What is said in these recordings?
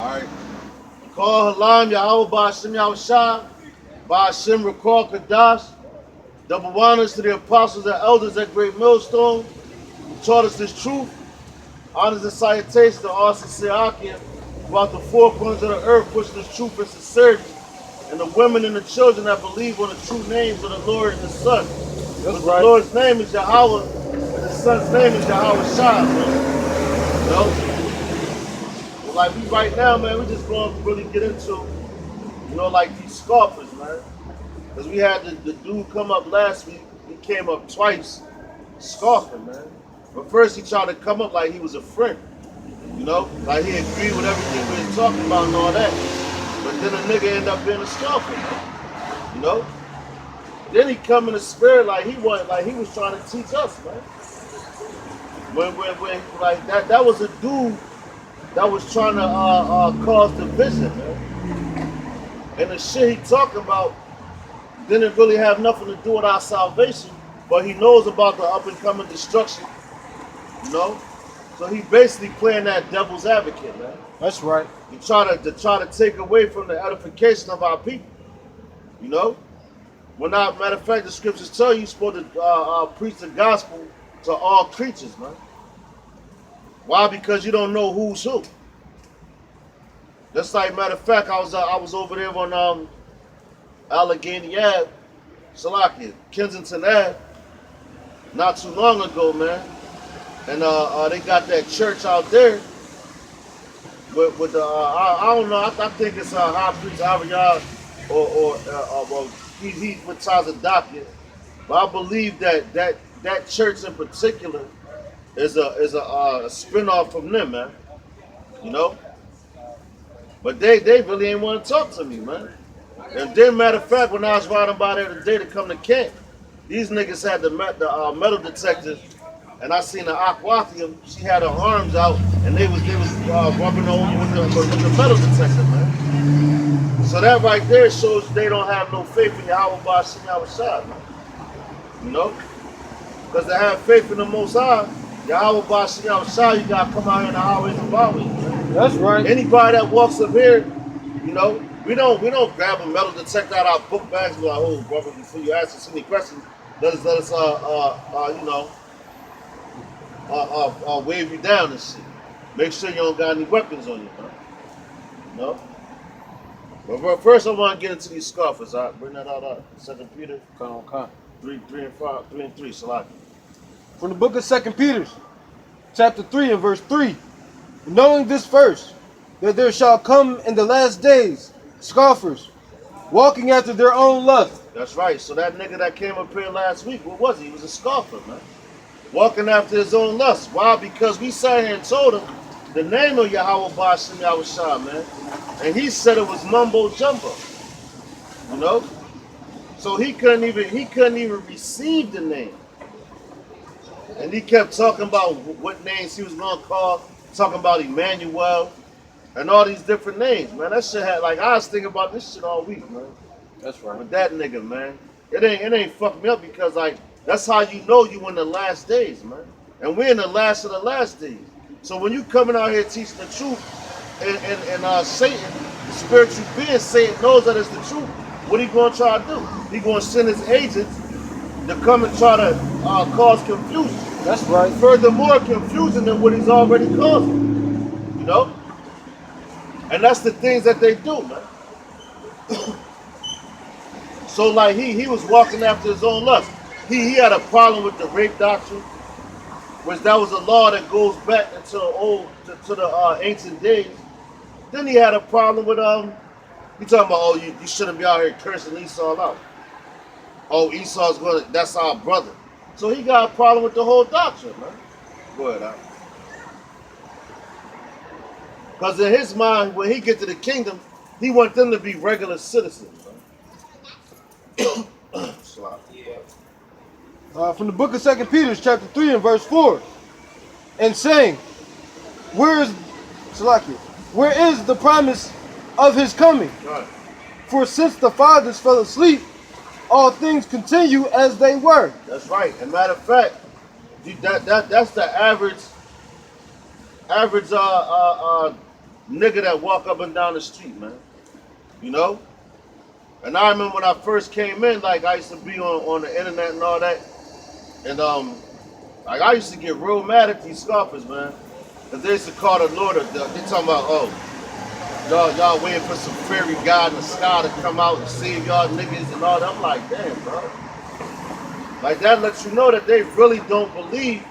Alright. Call Halam Yahweh Ba'Shem Yahushua, Ba'Shem Rakal Kadash. Double honors to the apostles and elders at Great Millstone who taught us this truth. Honors and salutations to all sincere Akim throughout the four corners of the earth, pushing this truth and sincerity. And the women and the children that believe on the true names of the Lord and the Son. Because the Lord's name is Yahweh, and the Son's name is Yahweh Shah, man. You know? Like we right now, man, we just going to really get into, like these scoffers, man. Because we had the dude come up last week. He came up twice, scoffing, man. But first he tried to come up like he was a friend, like he agreed with everything we were talking about and all that. But then the nigga ended up being a scoffer, man. Then he come in the spirit like he was trying to teach us, man. When like that was a dude that was trying to cause division, man. And the shit he talking about didn't really have nothing to do with our salvation, but he knows about the up and coming destruction, So he basically playing that devil's advocate, man. That's right. He try to take away from the edification of our people, When not, matter of fact, the scriptures tell you're supposed to preach the gospel to all creatures, man. Why? Because you don't know who's who. Just like, matter of fact, I was over there on Allegheny Ave, Salakia, Kensington Ave, not too long ago, man. And they got that church out there with the I don't know, I think it's High Priest Aviyah or well, he with Tazadakia. But I believe that church in particular is a spin-off from them, man. But they really ain't want to talk to me, man. And then, matter of fact, when I was riding by there today to come to camp, these niggas had the metal detector, and I seen the Aquathium. She had her arms out, and they was rubbing over with the metal detector, man. So that right there shows they don't have no faith in Yahweh Ba'Shem Yahushua, man. Because to have faith in the Most High, Yahweh Ba'Shem Yahushua, you gotta come out here in the highways and byways, man. That's right. Anybody that walks up here, we don't grab a metal detector out our book bags and be like, oh, brother, before you ask us any questions, let us wave you down and shit. Make sure you don't got any weapons on you, man. But first, I want to get into these scoffers. All right, bring that out. 2 Peter, Come on. 3 and 3, Salaki. From the book of 2 Peter, chapter 3 and verse 3. Knowing this first, that there shall come in the last days scoffers, walking after their own lust. That's right. So that nigga that came up here last week, what was he? He was a scoffer, man. Walking after his own lust. Why? Because we sat here and told him the name of Yahweh Ba'Shem Yahushua, man. And he said it was mumbo jumbo. So he couldn't even receive the name. And he kept talking about what names he was gonna call, talking about Emmanuel and all these different names, man. That shit had, like, I was thinking about this shit all week, man. That's right. With that nigga, man. It ain't fucked me up because, like, that's how you know you in the last days, man. And we're in the last of the last days. So when you coming out here teaching the truth and Satan, the spiritual being, Satan knows that it's the truth, what he gonna try to do? He gonna send his agents to come and try to cause confusion. That's right. Furthermore, confusion than what he's already causing. And that's the things that they do, man. So like he was walking after his own lust. He had a problem with the rape doctrine, which that was a law that goes back into the ancient days. Then he had a problem with he talking about, oh, you shouldn't be out here cursing Esau out. Oh, Esau's that's our brother. So he got a problem with the whole doctrine, man. Go ahead, Al. Because in his mind, when he get to the kingdom, he want them to be regular citizens, man. From the book of 2 Peter, chapter 3 and verse 4. And saying, where is the promise of his coming? Right. For since the fathers fell asleep, all things continue as they were. That's right. And matter of fact, that's the average nigga that walk up and down the street, man. You know? And I remember when I first came in, like I used to be on the internet and all that. And like I used to get real mad at these scoffers, man. Cause they used to call the Lord, they talking about, oh, y'all waiting for some fairy god in the sky to come out and save y'all niggas and all that. I'm like, damn, bro. Like that lets you know that they really don't believe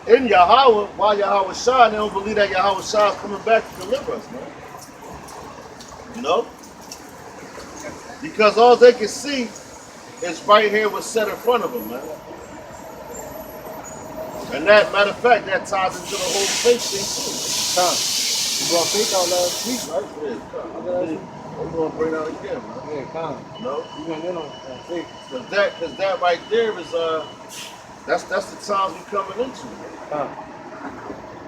in Yahweh, while Yahweh Shah, they don't believe that Yahweh Shah is coming back to deliver us, man. You know? Because all they can see is right here what's set in front of them, man. And that, matter of fact, that ties into the whole faith thing too. You brought faith out last week, right? Yeah, we're gonna bring out again, man. Yeah, come. No? You went in on faith. Cause that right there is that's the times we're coming into.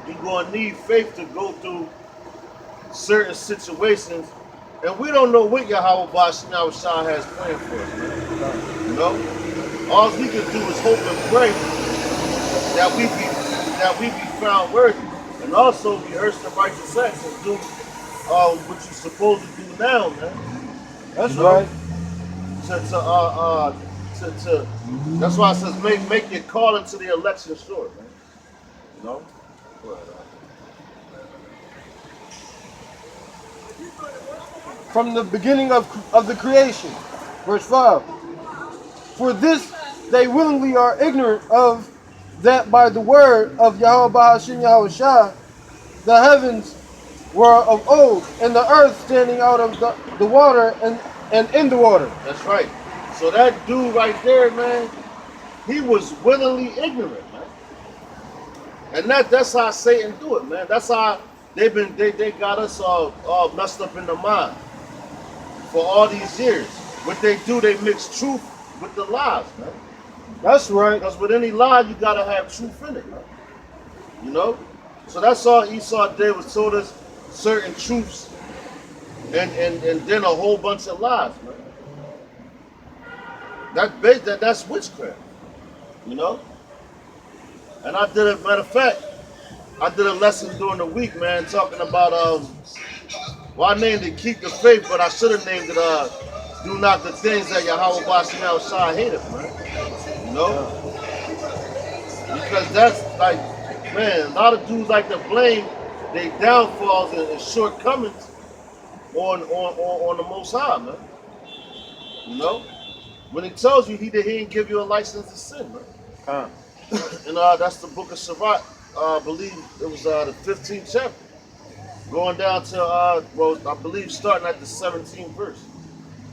You're gonna need faith to go through certain situations, and we don't know what Yahweh Bashim Shah has planned for us, man. You know? All we can do is hope and pray that we be found worthy. And also rehearse the righteous acts and do what you're supposed to do now, man. That's you know? right. That's why it says make your call into the election sure, man. You know? From the beginning of the creation. Verse 5. For this they willingly are ignorant of, that by the word of Yahweh Bahashim Yahweh Shah, the heavens were of old, and the earth standing out of the water and in the water. That's right. So that dude right there, man, he was willingly ignorant, man. And that's how Satan do it, man. That's how they got us all messed up in the mind for all these years. What they do, they mix truth with the lies, man. That's right. Because with any lie, you gotta have truth in it, man. You know? So that's all Esau did, was told us certain truths and then a whole bunch of lies, man. That's witchcraft, you know? And I did it, matter of fact, I did a lesson during the week, man, talking about well, I named it Keep the Faith, but I should have named it Do Not the Things That Yahweh Bashim Shah hated, man. You know? Because that's like, man, a lot of dudes like to blame their downfalls and shortcomings on the Most High, man. You know? When he tells you he didn't give you a license to sin, man. And that's the book of Sirach. I believe it was the 15th chapter. Going down to, well, I believe starting at the 17th verse.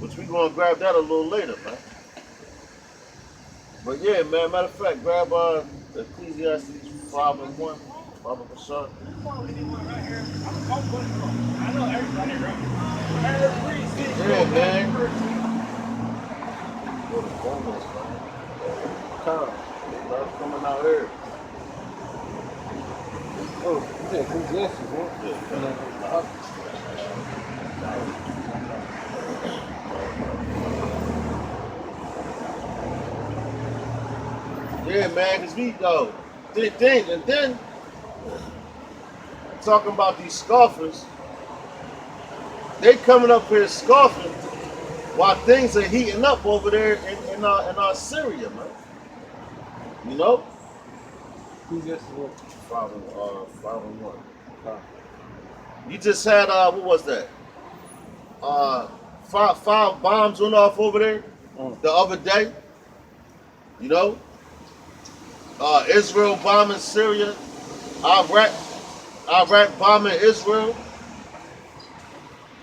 Which we're going to grab that a little later, man. But yeah, man, matter of fact, grab Ecclesiastes 5:1. Baba Bashar. Yeah, man. Go to bonus, man. Love coming out here. Oh, yeah, Ecclesiastes, man. Yeah, man, because we go. And then talking about these scoffers, they coming up here scoffing while things are heating up over there in our Syria, man. You know? Ecclesiastes 5:1. You just had what was that? Five bombs went off over there the other day. You know? Israel bombing Syria, Iraq bombing Israel.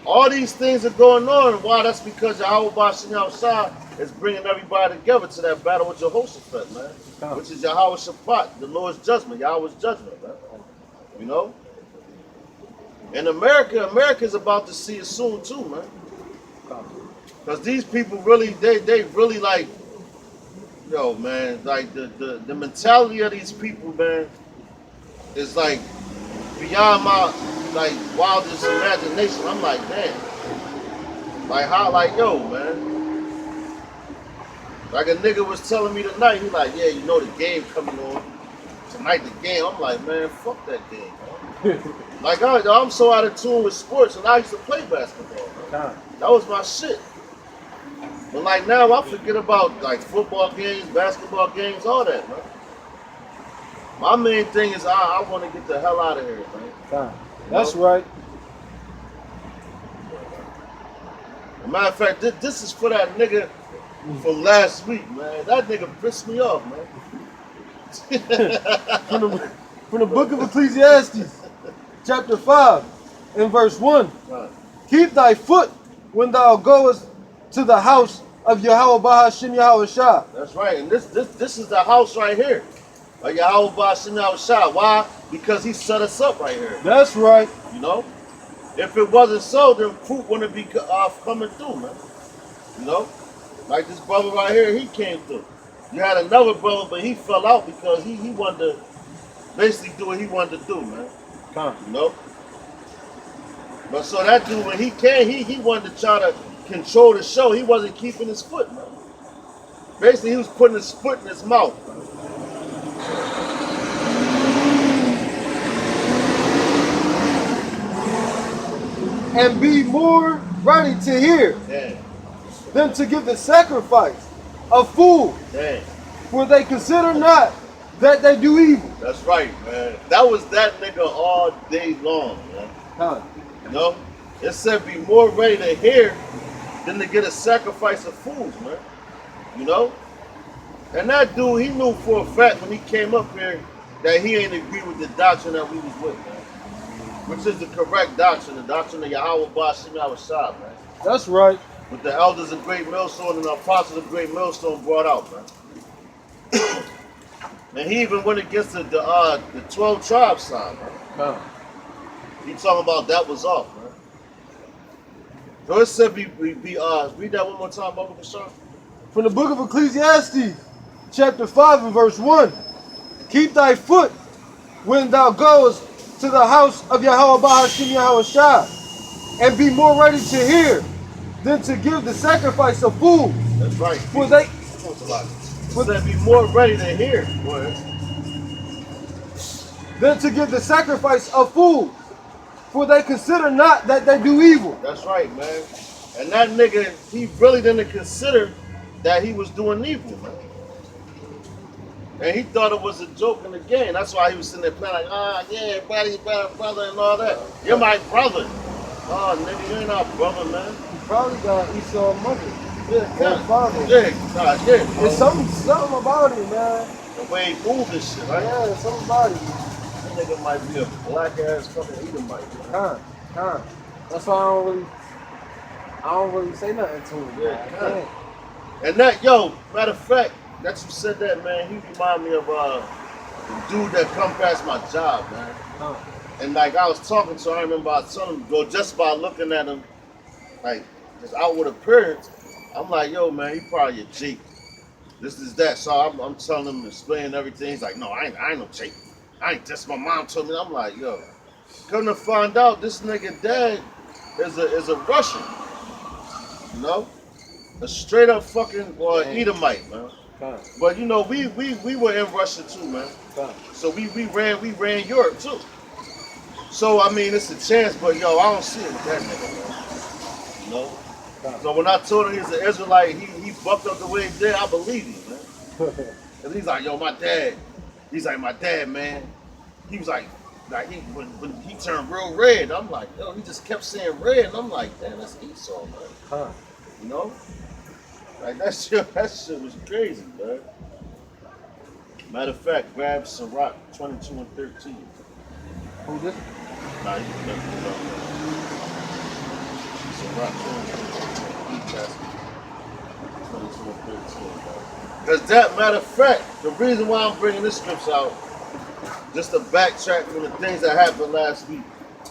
All these things are going on. Why? That's because Yahweh Bashim Shah is bringing everybody together to that battle with Jehoshaphat, man. Which is Yahweh Shabbat, the Lord's judgment, Yahweh's judgment, man. You know? And America's about to see it soon too, man. Because these people really, they really like, yo, man, like the mentality of these people, man, is like beyond my like wildest imagination. I'm like, man, like how, like, yo, man. Like a nigga was telling me tonight, he like, yeah, you know the game coming on tonight. The game. I'm like, man, fuck that game, man. Like I'm so out of tune with sports, and I used to play basketball. Man. That was my shit. But like now, I forget about like football games, basketball games, all that, man. My main thing is I want to get the hell out of here, man. That's right. As a matter of fact, this is for that nigga from last week, man. That nigga pissed me off, man. From the book of Ecclesiastes, chapter 5, and verse 1. Right. Keep thy foot when thou goest to the house of Yahweh Bahashim Yahweh Shah. That's right. And this is the house right here. Like Yahweh Bahashim Yahweh Shah. Why? Because he set us up right here. That's right. You know? If it wasn't so, then fruit wouldn't be coming through, man. You know? Like this brother right here, he came through. You had another brother, but he fell out because he wanted to basically do what he wanted to do, man. You know? But so that dude, when he came, he wanted to try to control the show. He wasn't keeping his foot, man. Basically, he was putting his foot in his mouth. And be more ready to hear than to give the sacrifice of food. For they consider not that they do evil. That's right, man. That was that nigga all day long, man. You know? It said be more ready to hear than to get a sacrifice of food, man. You know? And that dude, he knew for a fact when he came up here that he ain't agree with the doctrine that we was with, man. Which is the correct doctrine, the doctrine of Yahweh Bahashim Yahweh Shah, man. That's right. With the elders of Great Millstone and the apostles of Great Millstone brought out, man. And he even went against the 12 tribe sign, man. He talking about that was off, man. So it said read that one more time, Baba Kashar. From the book of Ecclesiastes, chapter 5 and verse 1. Keep thy foot when thou goest to the house of Yahweh Bahashim Yahweh Shah, and be more ready to hear than to give the sacrifice of food. That's right. For they be more ready to hear. Than to give the sacrifice of food. For they consider not that they do evil. That's right, man. And that nigga, he really didn't consider that he was doing evil, man. And he thought it was a joke in the game. That's why he was sitting there playing like, yeah, buddy, brother, and all that. You're my brother. Oh, nigga, you ain't our brother, man. He probably got Esau's mother. Yeah, father. Yeah. There's something about it, man. The way he moved this shit, right? Yeah, something about it. That nigga might be a black ass fucking Edomite. That's why I don't really say nothing to him. Yeah, and that, matter of fact, that you said that, man, he remind me of the dude that come past my job, man. And like I was talking to him, I remember I was telling him, go just by looking at him, like his outward appearance, I'm like, yo, man, he probably a Jeep. This is that. So I'm telling him, explaining everything. He's like, no, I ain't no Jeep. I ain't just my mom told me. I'm like, yo, come to find out, this nigga dad is a Russian. You know? A straight up fucking Edomite, man. But you know, we were in Russia too, man. So we ran Europe too. So I mean, it's a chance, but yo, I don't see it with that nigga, man. You know. So when I told him he's an Israelite, he bucked up the way he did. I believe him, man. And he's like, yo, my dad. He's like, my dad, man. He was like when he turned real red. I'm like, yo, he just kept saying red, and I'm like, damn, that's Esau, man. You know. Like that shit was crazy, man. Matter of fact, grab Sirach 22 and 13. Who this? Nah, you can never do that. Sirach 22 and 13. Because that, matter of fact, the reason why I'm bringing this scripture out, just to backtrack from the things that happened last week,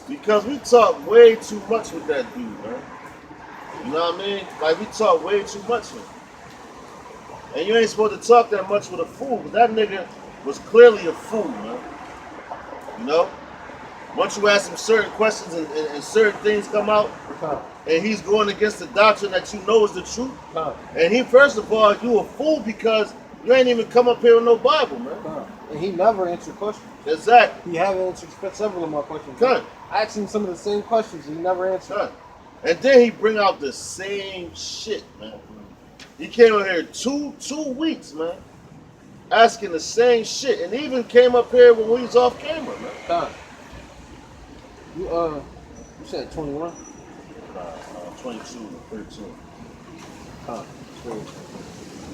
because we talked way too much with that dude, man. You know what I mean? Like, we talk way too much with him. And you ain't supposed to talk that much with a fool, but that nigga was clearly a fool, man. You know? Once you ask him certain questions and certain things come out, and he's going against the doctrine that you know is the truth, and he, first of all, you a fool because you ain't even come up here with no Bible, man. And he never answered questions. Exactly. He haven't answered several of my questions. Good. I asked him some of the same questions and he never answered. Good. And then he bring out the same shit, man. He came up here two weeks, man, asking the same shit, and even came up here when we was off camera, man. Time. You said 21. 22, 13. Huh.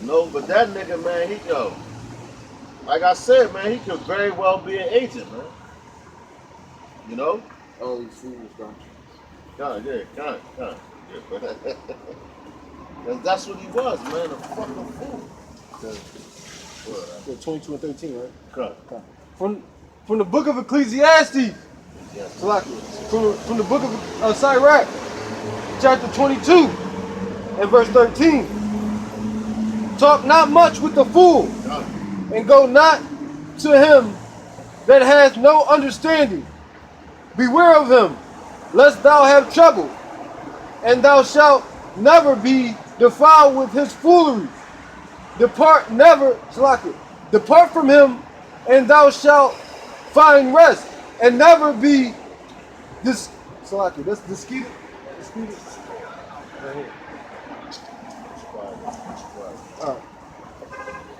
No, but that nigga, man, he go. Like I said, man, he could very well be an agent, man. You know? Oh, these fools, don't you? Kind of. Yeah. Cause that's what he was, man, a fucking fool. So 22 and 13, right? Cut. From the book of Ecclesiastes, Yes. from the book of Sirach, chapter 22 and verse 13. Talk not much with the fool, and go not to him that has no understanding. Beware of him, lest thou have trouble, and thou shalt never be defiled with his foolery. Depart from him, and thou shalt find rest, and never be this. That's disquieted. Right here.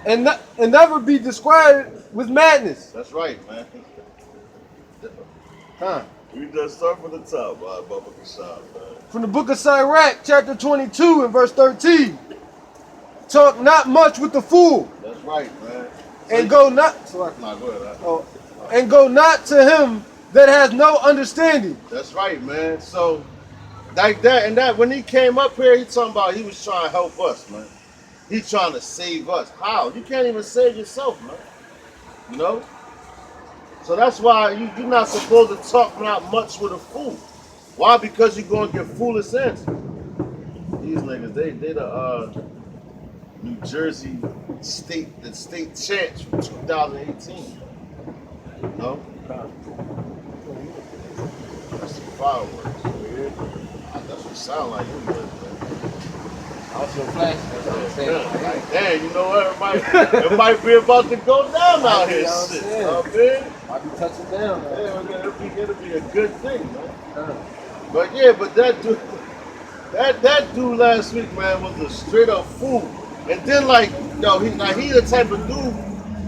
And never be disquieted with madness. That's right, man. Huh. We just start from the top, Baba Kashab, man. From the book of Sirach, chapter 22 and verse 13. Talk not much with the fool, That's right, man. and go not. Nah, go ahead. And go not to him that has no understanding. That's right, man. So, like that, and that when he came up here, he talking about he was trying to help us, man. He trying to save us. How? You can't even save yourself, man. You know? So that's why you're not supposed to talk not much with a fool. Why? Because you're going to get foolish answers. These niggas, they the New Jersey state champs from 2018. You know? That's the fireworks. That's what it sound like anyway, man. Also flash. That's what I'm saying. Like, damn, you know what? It might be about to go down out here. Shit. You know what I mean? Might be touching down. Yeah, it'll be a good thing, man. But yeah, but that dude last week, man, was a straight up fool. And then like, yo, he the type of dude,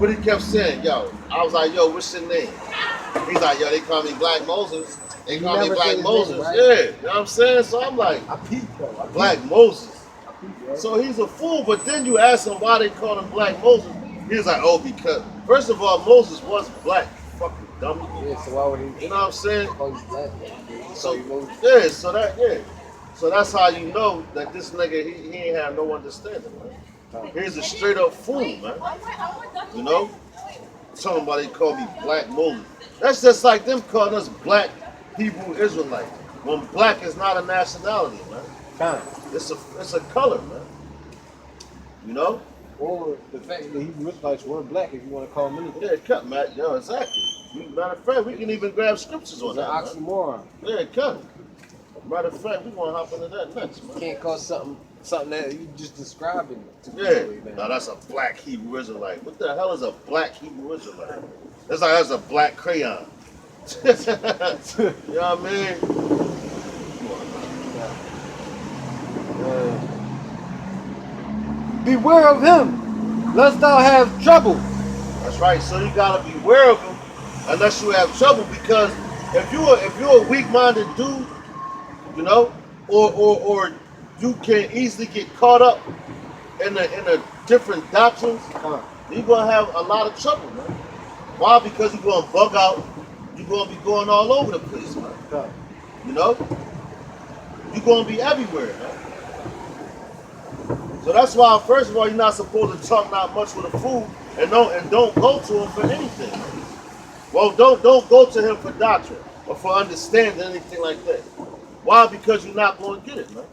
but he kept saying, yo, I was like, yo, what's your name? He's like, yo, they call me Black Moses. They call me Black Moses. Name, right? Yeah, you know what I'm saying? So I'm like, I peeped though. Black Moses. Right? So he's a fool, but then you ask him why they call him Black Moses. He's like, oh, because first of all, Moses was black, fucking dummy. Yeah, so why would he? You know what I'm saying? Oh, he's black. So yeah, so that's how you know that this nigga he ain't have no understanding, man. He's a straight up fool, man. You know, talking about they call me Black Moses. That's just like them calling us Black Hebrew Israelites. When black is not a nationality, man. It's a color, man. You know? Or the fact that Hebrew Israelites were black, if you want to call them anything. Yeah, cut, Matt. Yo, exactly. Matter of fact, we can even grab scriptures on It's that. an oxymoron. Man. Yeah, cut. Matter of fact, we gonna hop into that next, man. You can't call something that you just describing to Yeah. man. No, that's a black Hebrew Israelite. What the hell is a black Hebrew Israelite? That's a black crayon. You know what I mean? Beware of him, lest thou have trouble. That's right. So you gotta beware of him, unless you have trouble. Because if you're a weak-minded dude, you know, or you can easily get caught up in the different doctrines, you're gonna have a lot of trouble, man. Why? Because you're gonna bug out. You're gonna be going all over the place, man. You know, you're gonna be everywhere, man. So that's why, first of all, you're not supposed to talk not much with a fool, and don't go to him for anything. Well, don't go to him for doctrine or for understanding anything like that. Why? Because you're not going to get it, man.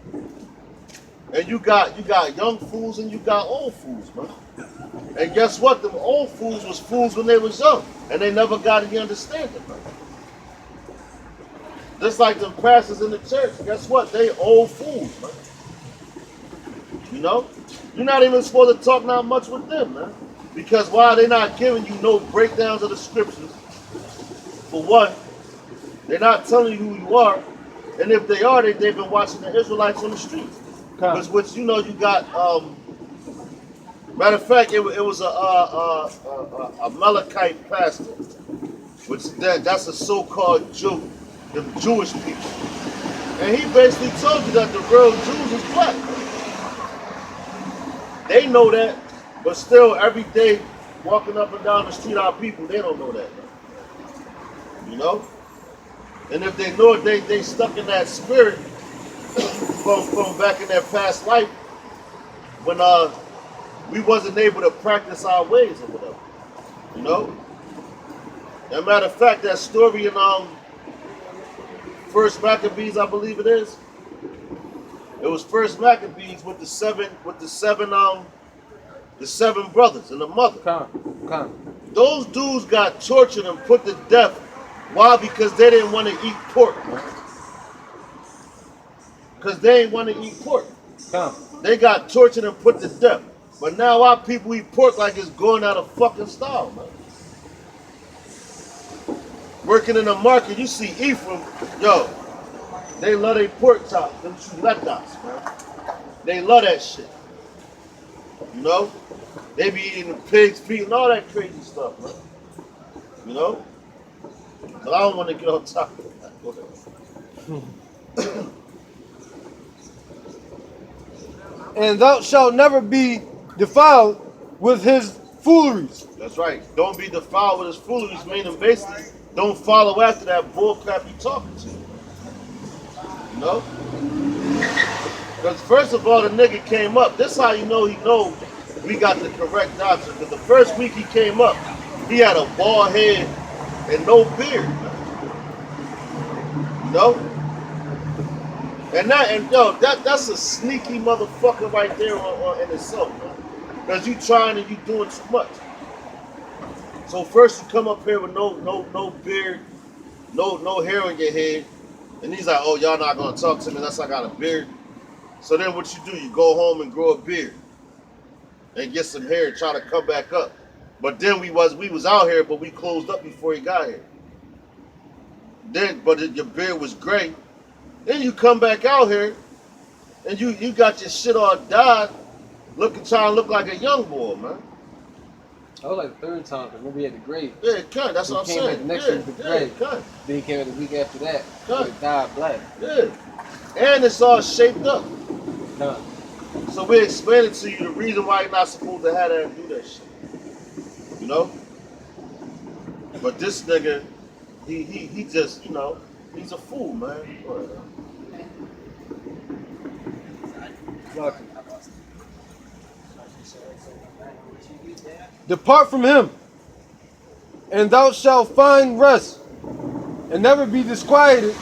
And you got young fools and you got old fools, man. And guess what? Them old fools was fools when they was young, and they never got any understanding, man. Just like the pastors in the church, guess what? They old fools, man. You know? You're not even supposed to talk not much with them, man. Because why they not giving you no breakdowns of the scriptures? For one, they're not telling you who you are. And if they are, they've been watching the Israelites on the streets. Which you know you got, matter of fact, it was a Amalekite pastor, which that's a so-called Jew, the Jewish people. And he basically told you that the real Jews is black. They know that, but still every day walking up and down the street, our people, they don't know that. You know? And if they know it, they stuck in that spirit from back in their past life when we wasn't able to practice our ways or whatever. You know? As a matter of fact, that story in First Maccabees, I believe it is. It was First Maccabees with the seven brothers and the mother. Those dudes got tortured and put to death. Why? Because they didn't want to eat pork. Because they didn't want to eat pork. They got tortured and put to death. But now our people eat pork like it's going out of fucking style, man. Working in the market, you see Ephraim, yo, they love their pork chops, them chuletas, man. They love that shit. You know? They be eating the pig's feet and all that crazy stuff, man. You know? But I don't want to get on top of that. And thou shalt never be defiled with his fooleries. That's right. Don't be defiled with his fooleries, meaning basically don't follow after that bullcrap you talking to. You know? Because first of all, the nigga came up. This how you know he know we got the correct doctrine. Because the first week he came up, he had a bald head and no beard. You know? That's a sneaky motherfucker right there in itself, man. Because you trying and you doing too much. So first you come up here with no beard, no hair on your head, and he's like, oh, y'all not gonna talk to me unless I got a beard. So then what you do, you go home and grow a beard and get some hair and try to come back up. But then we was out here, but we closed up before he got here. But your beard was gray. Then you come back out here and you got your shit all dyed, trying to look like a young boy, man. That was like the third time, because remember he had the gray. Yeah, it cut. That's what I'm saying. He came back the next week with the gray. Cut. Then he came back the week after that. Cut. It dyed black. Yeah. And it's all shaped up. Cut. So we explaining to you the reason why you're not supposed to have that and do that shit. You know? But this nigga, he just, you know, he's a fool, man. Depart from him, and thou shalt find rest, and never be disquieted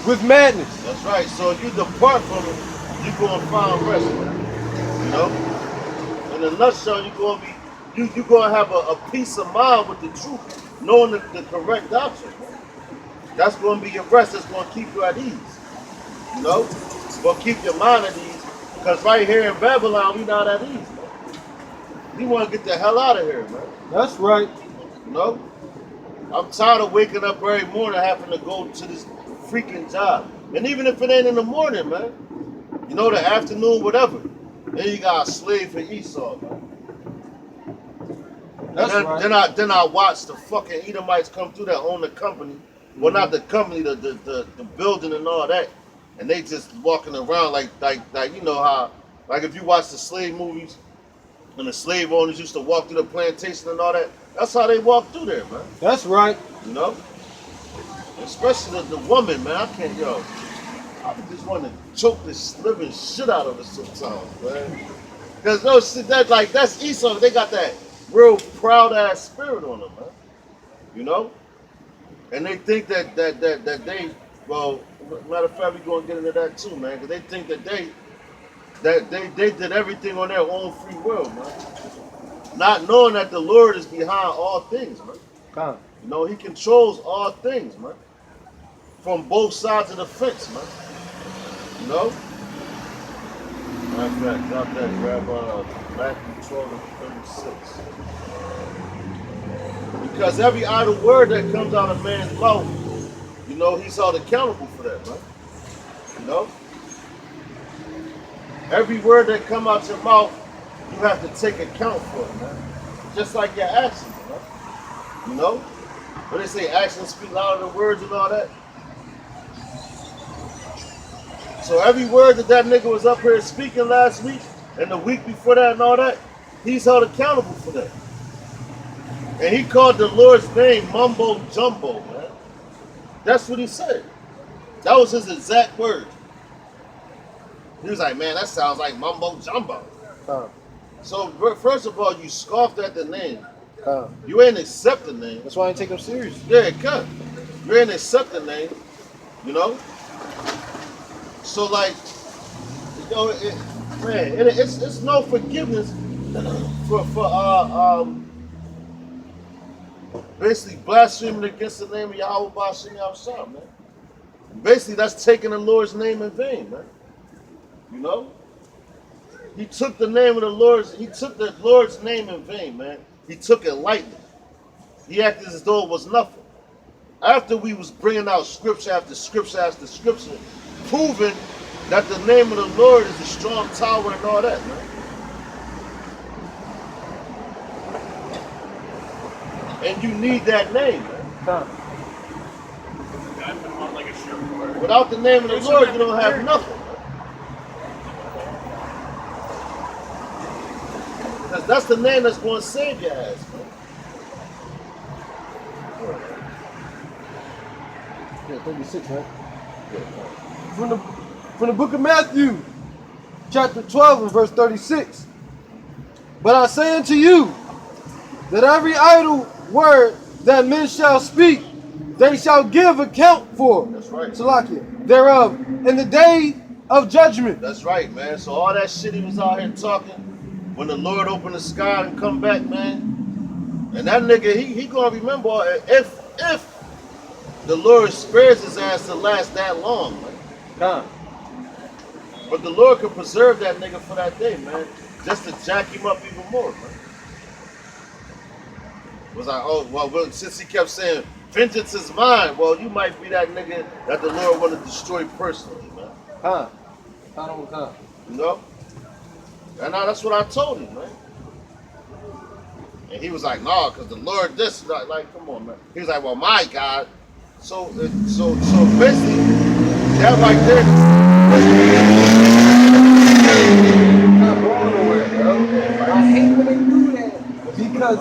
with madness. That's right. So if you depart from him, you're going to find rest, man. You know? In a nutshell, you're going to have a peace of mind with the truth, knowing the correct doctrine. That's going to be your rest. That's going to keep you at ease. You know? It's going to keep your mind at ease. Because right here in Babylon, we not at ease, man. We want to get the hell out of here, man. That's right. You know? I'm tired of waking up every morning having to go to this freaking job. And even if it ain't in the morning, man. You know, the afternoon, whatever. Then you got a slave for Esau, man. That's right. Then I watch the fucking Edomites come through that own the company. Well, not the company, the building and all that. And they just walking around like you know how, like if you watch the slave movies and the slave owners used to walk through the plantation and all that, that's how they walk through there, man. That's right. You know? Especially the woman, man. I just want to choke this living shit out of her sometimes, man. Because no shit, that's Esau. They got that real proud ass spirit on them, man. You know? And they think that they, well, matter of fact, we're going to get into that too, man. Because they think that they did everything on their own free will, man. Not knowing that the Lord is behind all things, man. Come. You know, he controls all things, man. From both sides of the fence, man. You know? Matter of fact, drop that, grab Matthew 12 and 36. Because every idle word that comes out of man's mouth, you know, he's held accountable for that, man. You know? Every word that comes out your mouth, you have to take account for it, man. Just like your actions, man. You know? When they say actions speak louder than words and all that. So every word that nigga was up here speaking last week and the week before that and all that, he's held accountable for that. And he called the Lord's name mumbo jumbo, man. That's what he said. That was his exact word. He was like, man, that sounds like mumbo jumbo. So first of all, you scoffed at the name. You ain't accept the name. That's why I ain't take him serious. Yeah, cut. You ain't accept the name, you know? So like, you know, it's no forgiveness for basically blaspheming against the name of Yahweh Bashim Yahushua, man. Basically, that's taking the Lord's name in vain, man. You know? He took the name of the Lord's name in vain, man. He took it lightly. He acted as though it was nothing. After we was bringing out scripture after scripture after scripture, proving that the name of the Lord is a strong tower and all that, man. And you need that name, man. Without the name of the Lord, you don't have nothing. Because that's the name that's going to save your ass, man. Yeah, 36, right? From the book of Matthew, chapter 12 and verse 36. But I say unto you, that every idle word that men shall speak, they shall give account for. That's right. Salakia, thereof, in the day of judgment. That's right, man. So all that shit he was out here talking, when the Lord opened the sky and come back, man, and that nigga, he gonna remember if the Lord spares his ass to last that long, man. But the Lord could preserve that nigga for that day, man, just to jack him up even more, man. It was like, oh, well, since he kept saying, vengeance is mine, well, you might be that nigga that the Lord want to destroy personally, man. You know? And now that's what I told him, man. And he was like, no, because the Lord this, like, come on, man. He was like, well, my God. So basically, that right there. Not going nowhere, bro. I hate when they do that. Because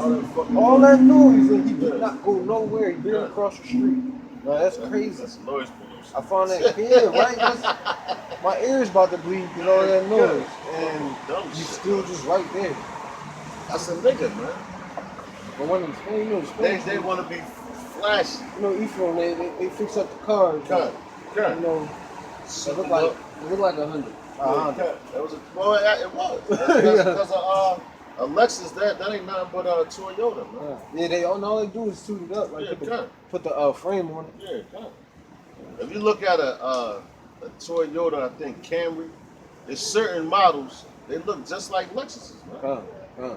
all that noise and he did not go nowhere. He been across the street. Man, that's crazy. That's noise pollution. I found that right? My ears about to bleed with all that noise. And you still just right there. That's a nigga, man. But when They want to be flashy. You know, Ephraim, they fix up the cars. Cut. You know, it look like 100. That was it was. Because a Lexus, that ain't nothing but a Toyota, man. Yeah, all they do is suit it up, like put the frame on it. Yeah, cut. If you look at a Toyota, I think Camry, there's certain models, they look just like Lexuses, man.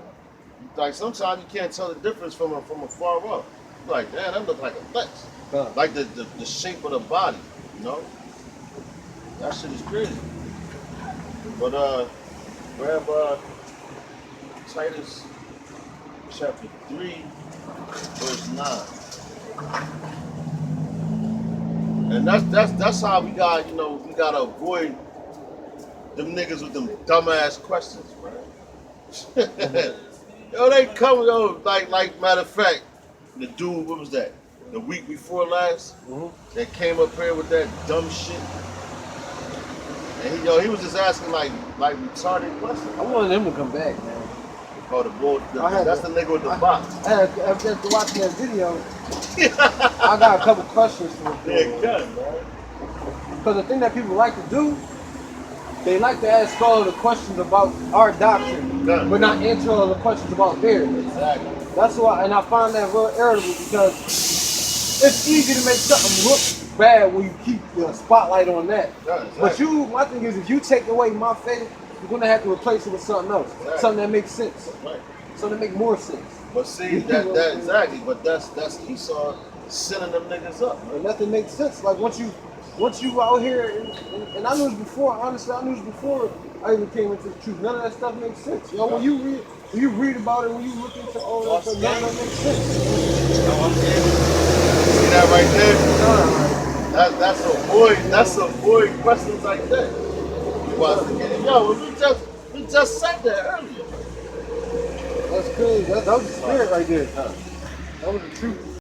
Like sometimes you can't tell the difference from afar off. You're like, damn, that look like a Lex. Like the shape of the body, you know? That shit is crazy. But grab Titus chapter 3, verse 9. And that's how we got, you know, we gotta avoid them niggas with them dumbass questions, man. Yo, they come, like matter of fact, the dude, what was that? The week before last, that came up here with that dumb shit. And he was just asking like retarded questions. I wanted him to come back, man. Oh, that's the nigga with the box. After watching that video, I got a couple questions for him. Yeah, good, man. Because the thing that people like to do, they like to ask all the questions about our doctrine, but not answer all the questions about theirs. Exactly. That's why, and I find that real irritable because it's easy to make something look bad when you keep the spotlight on that. Yeah, exactly. But my thing is, if you take away my faith you're gonna have to replace it with something else, Exactly. something that makes sense, Right. something that makes more sense. But see, that exactly. But that's Esau sending them niggas up. And nothing makes sense. Like once you out here, and I knew this before. Honestly, I knew this before I even came into the truth. None of that stuff makes sense. Yo, when you read about it, when you look into all that stuff, none of that makes sense. See that right there? Nah, That's a void questions like that. Yo, we just said that earlier. that's crazy. That was the spirit right there. That was the truth.